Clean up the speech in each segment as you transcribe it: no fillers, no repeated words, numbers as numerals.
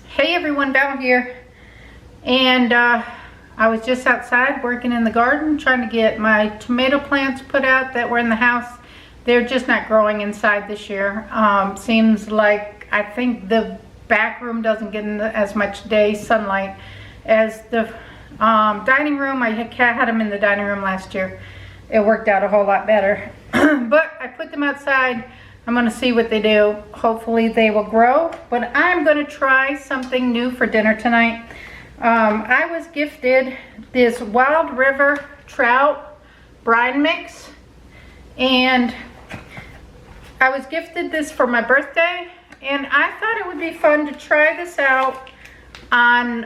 Hey everyone, Val here, and I was just outside working in the garden trying to get my tomato plants put out that were in the house. They're just not growing inside this year. Seems like I think the back room doesn't get as much day sunlight as the dining room. I had them in the dining room last year. It worked out a whole lot better. But I put them outside. I'm going to see what they do. Hopefully they will grow. But I'm going to try something new for dinner tonight. I was gifted this Wild River Trout Brine mix. And I was gifted this for my birthday. And I thought it would be fun to try this out on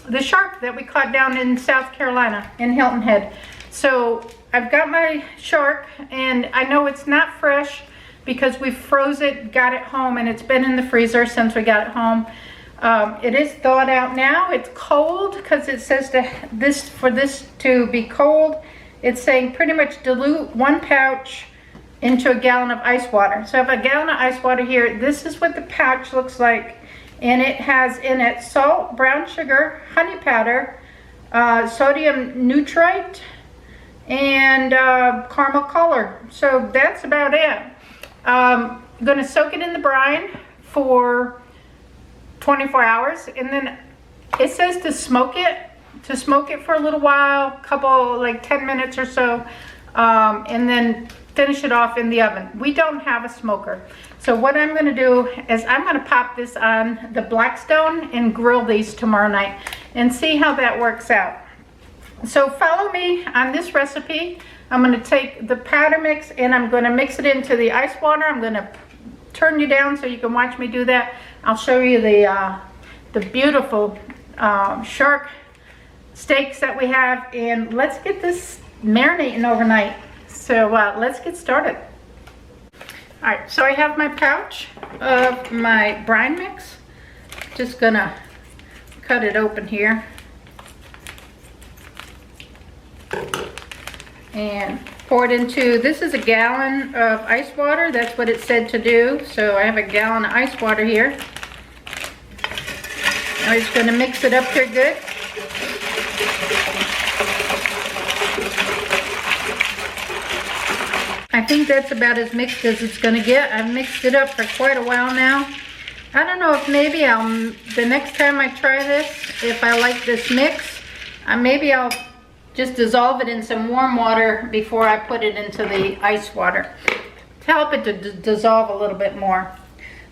the shark that we caught down in South Carolina in Hilton Head. So I've got my shark, and I know it's not fresh because we froze it, got it home, and it's been in the freezer since we got it home. It is thawed out now. It's cold because it says for this to be cold, it's saying pretty much dilute 1 pouch into a gallon of ice water. So I have a gallon of ice water here. This is what the pouch looks like, and it has in it salt, brown sugar, honey powder, sodium nitrite, and caramel color. So that's about it. I'm gonna soak it in the brine for 24 hours, and then it says to smoke it for a little while, like 10 minutes or so, and then finish it off in the oven. We don't have a smoker. So what I'm gonna do is I'm gonna pop this on the Blackstone and grill these tomorrow night and see how that works out. So follow me on this recipe. I'm going to take the powder mix and I'm going to mix it into the ice water. I'm going to turn you down so you can watch me do that. I'll show you the beautiful shark steaks that we have, and let's get this marinating overnight. So let's get started. All right, so I have my pouch of my brine mix. Just going to cut it open here and pour it into, this is a gallon of ice water. That's what it said to do. So I have a gallon of ice water here. I'm just going to mix it up here good. I think that's about as mixed as it's going to get. I've mixed it up for quite a while now. I don't know if maybe the next time I try this, if I like this mix, maybe I'll just dissolve it in some warm water before I put it into the ice water to help it to dissolve a little bit more.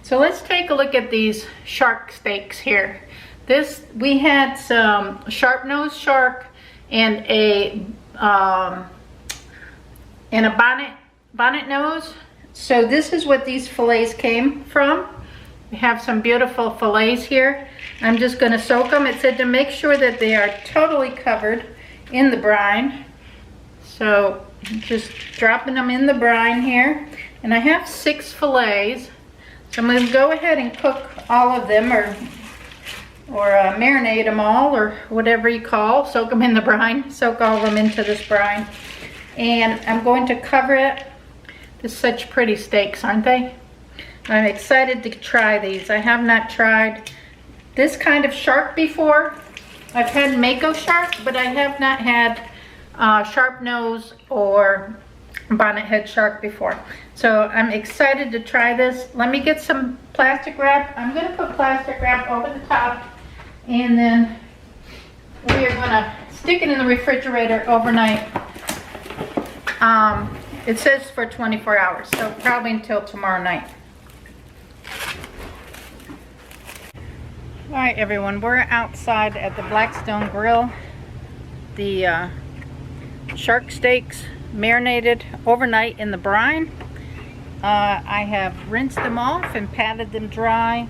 So let's take a look at these shark steaks here. We had some sharp-nosed shark and a bonnet nose. So this is what these fillets came from. We have some beautiful fillets here. I'm just going to soak them. It said to make sure that they are totally covered in the brine. So just dropping them in the brine here, and I have 6 fillets, so I'm going to go ahead and cook all of them, or marinate them all, or whatever you call, soak them in the brine, soak all of them into this brine, and I'm going to cover it. They're such pretty steaks, aren't they? I'm excited to try these. I have not tried this kind of shark before. I've had mako shark, but I have not had sharp nose or bonnet head shark before. So I'm excited to try this. Let me get some plastic wrap. I'm going to put plastic wrap over the top, and then we are going to stick it in the refrigerator overnight. It says for 24 hours, so probably until tomorrow night. All right, everyone, we're outside at the Blackstone Grill. The shark steaks marinated overnight in the brine. I have rinsed them off and patted them dry.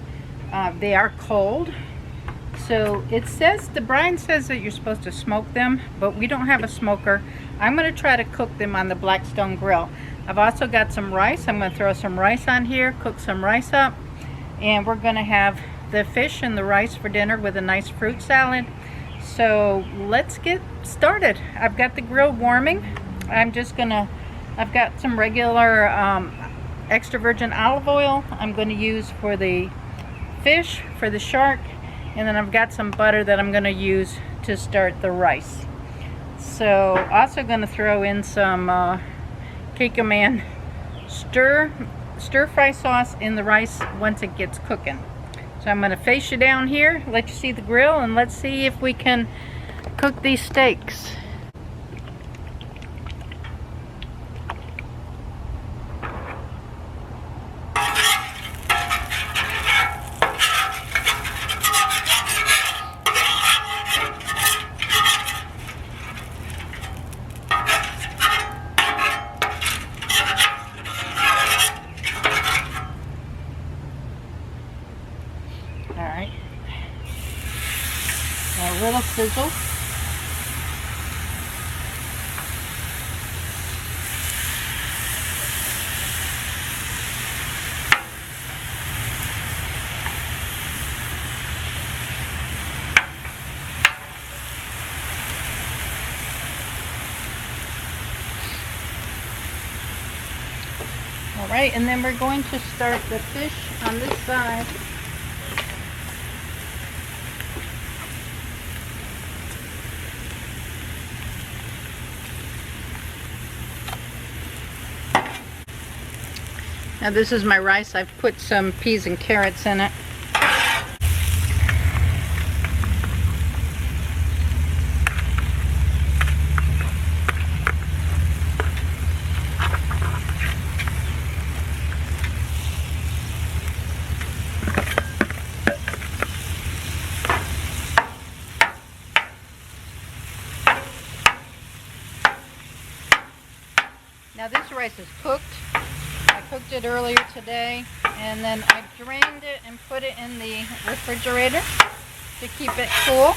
They are cold. So it says, the brine says that you're supposed to smoke them, but we don't have a smoker. I'm going to try to cook them on the Blackstone Grill. I've also got some rice. I'm going to throw some rice on here, cook some rice up, and we're going to have the fish and the rice for dinner with a nice fruit salad. So let's get started. I've got the grill warming. I'm just gonna I've got some regular extra virgin olive oil I'm going to use for the fish, for the shark, and then I've got some butter that I'm going to use to start the rice. So also going to throw in some Kikkoman stir fry sauce in the rice once it gets cooking. So I'm going to face you down here, let you see the grill, and let's see if we can cook these steaks. Alright, a little sizzle. Alright, and then we're going to start the fish on this side. Now this is my rice. I've put some peas and carrots in it. Now this rice is cooked. I cooked it earlier today, and then I drained it and put it in the refrigerator to keep it cool.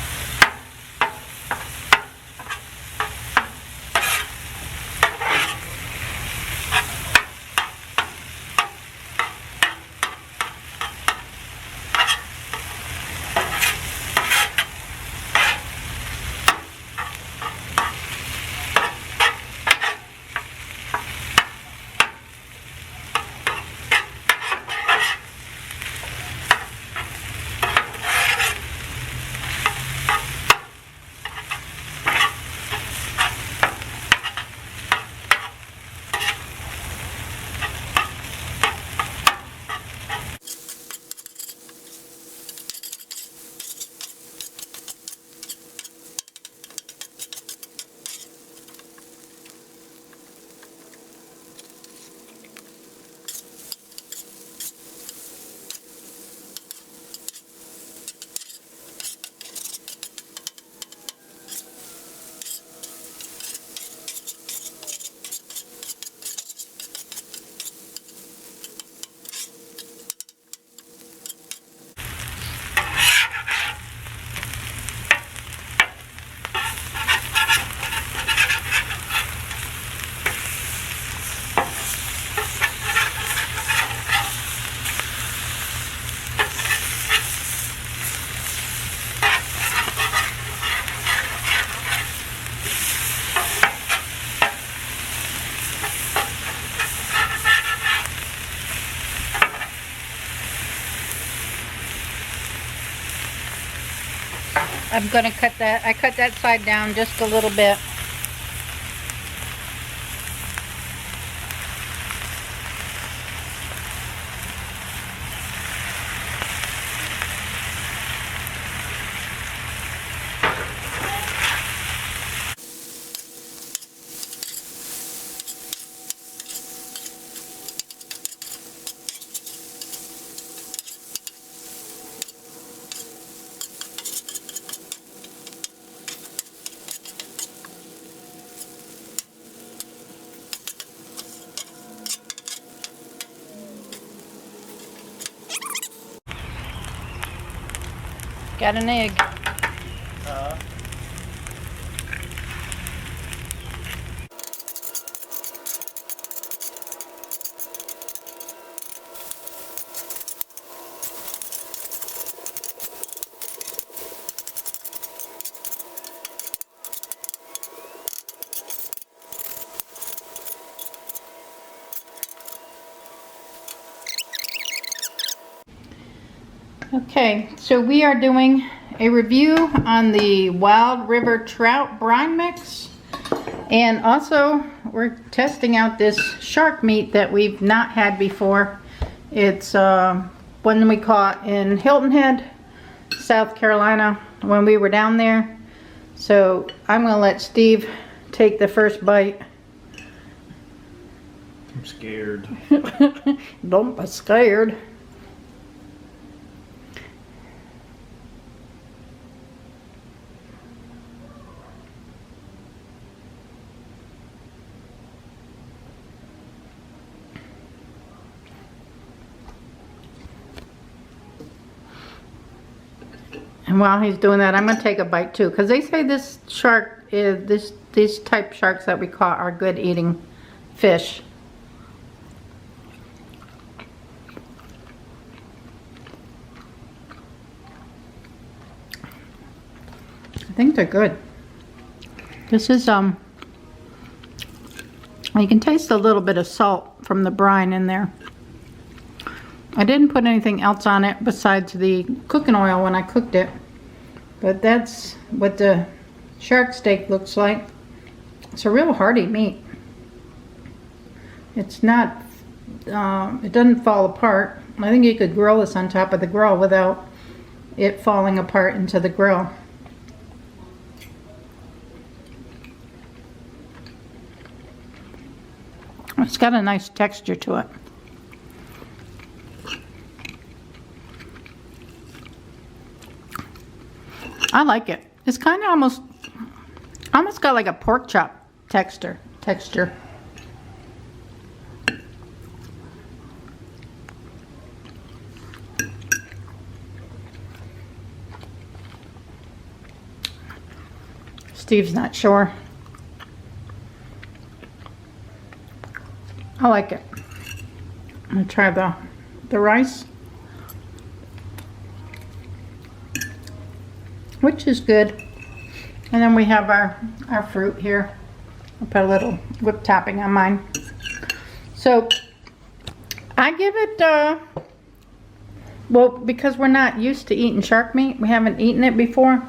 I'm going to cut that. I cut that side down just a little bit. Got an egg. Okay, so we are doing a review on the Wild River Trout Brine Mix. And also, we're testing out this shark meat that we've not had before. It's one we caught in Hilton Head, South Carolina, when we were down there. So I'm gonna let Steve take the first bite. I'm scared. Don't be scared. And while he's doing that, I'm gonna take a bite too, because they say this shark is these type sharks that we caught are good eating fish. I think they're good. This is you can taste a little bit of salt from the brine in there. I didn't put anything else on it besides the cooking oil when I cooked it. But that's what the shark steak looks like. It's a real hearty meat. It's not, it doesn't fall apart. I think you could grill this on top of the grill without it falling apart into the grill. It's got a nice texture to it. I like it. It's kind of almost got like a pork chop texture. Steve's not sure. I like it. I'm gonna try the rice, which is good. And then we have our fruit here. I'll put a little whipped topping on mine. So I give it, well, because we're not used to eating shark meat, we haven't eaten it before.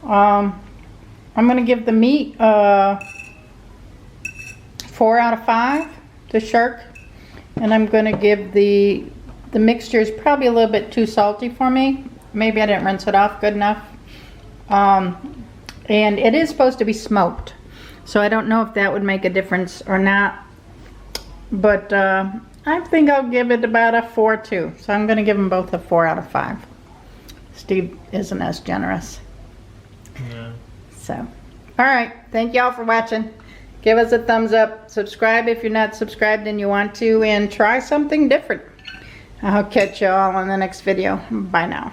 I'm gonna give the meat 4 out of 5, the shark. And I'm gonna give the mixture is probably a little bit too salty for me. Maybe I didn't rinse it off good enough. And it is supposed to be smoked, so I don't know if that would make a difference or not, but I think I'll give it about a 4 too. So I'm gonna give them both a 4 out of 5. Steve isn't as generous. No. So, all right, thank y'all for watching. Give us a thumbs up, subscribe if you're not subscribed and you want to, and try something different. I'll catch y'all on the next video. Bye now.